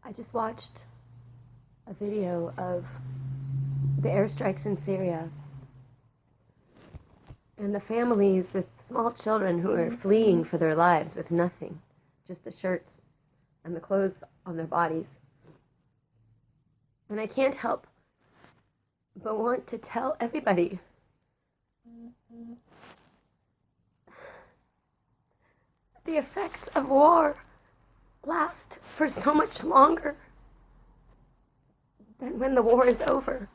I just watched a video of the airstrikes in Syria and the families with small children who are fleeing for their lives with nothing, just the shirts and the clothes on their bodies. And I can't help but want to tell everybody the effects of war last for so much longer than when the war is over.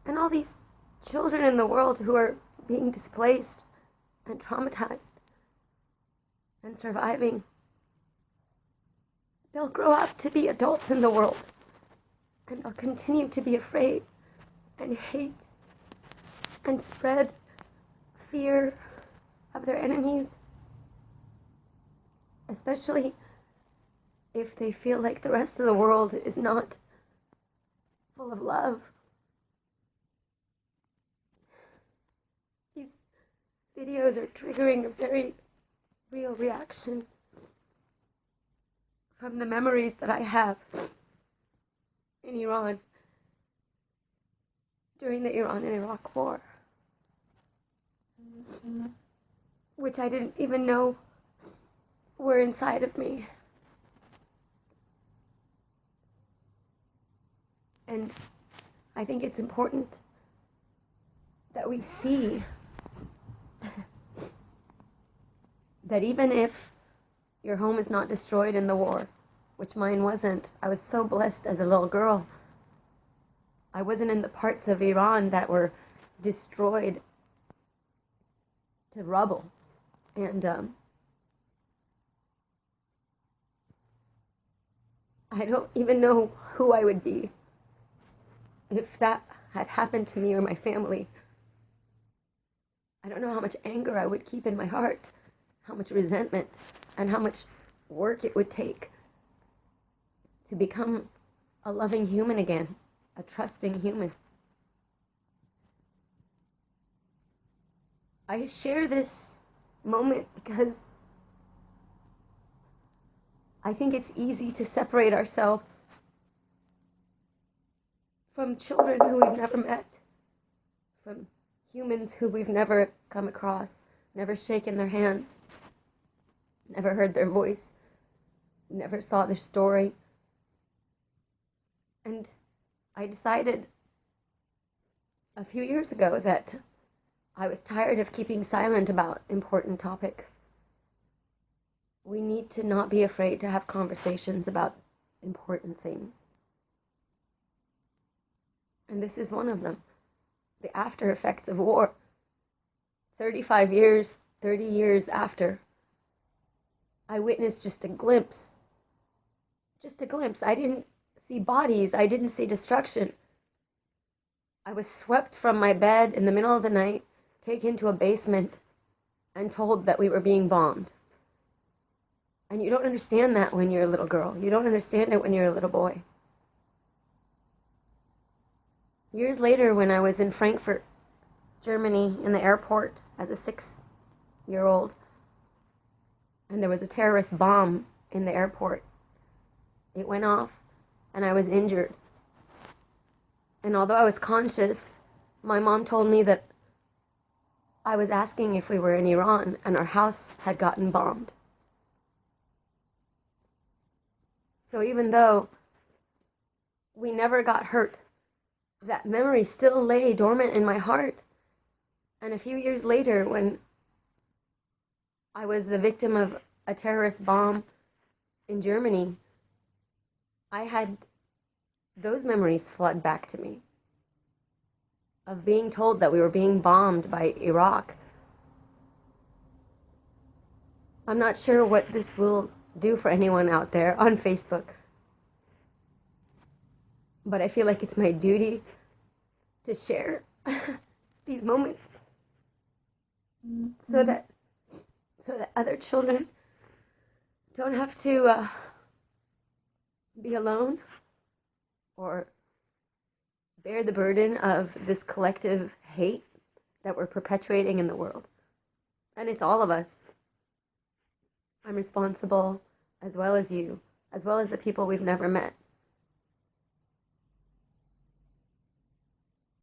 And all these children in the world who are being displaced and traumatized and surviving, they'll grow up to be adults in the world, and they'll continue to be afraid and hate and spread fear of their enemies, especially if they feel like the rest of the world is not full of love. These videos are triggering a very real reaction from the memories that I have in Iran during the Iran and Iraq War, which I didn't even know were inside of me. And I think it's important that we see that even if your home is not destroyed in the war, which mine wasn't, I was so blessed as a little girl. I wasn't in the parts of Iran that were destroyed to rubble. And I don't even know who I would be if that had happened to me or my family. I don't know how much anger I would keep in my heart, how much resentment, and how much work it would take to become a loving human again, a trusting human. I share this moment because I think it's easy to separate ourselves from children who we've never met, from humans who we've never come across, never shaken their hands, never heard their voice, never saw their story. And I decided a few years ago that I was tired of keeping silent about important topics. We need to not be afraid to have conversations about important things. And this is one of them. The after effects of war. 35 years, 30 years after, I witnessed just a glimpse. Just a glimpse. I didn't see bodies. I didn't see destruction. I was swept from my bed in the middle of the night, taken to a basement, and told that we were being bombed. And you don't understand that when you're a little girl. You don't understand it when you're a little boy. Years later, when I was in Frankfurt, Germany, in the airport as a 6-year-old, and there was a terrorist bomb in the airport. It went off, and I was injured. And although I was conscious, my mom told me that I was asking if we were in Iran, and our house had gotten bombed. So even though we never got hurt, that memory still lay dormant in my heart. And a few years later, when I was the victim of a terrorist bomb in Germany, I had those memories flood back to me of being told that we were being bombed by Iraq. I'm not sure what this will do for anyone out there on Facebook, but I feel like it's my duty to share these moments so that other children don't have to be alone or bear the burden of this collective hate that we're perpetuating in the world. And it's all of us. I'm responsible, as well as you, as well as the people we've never met.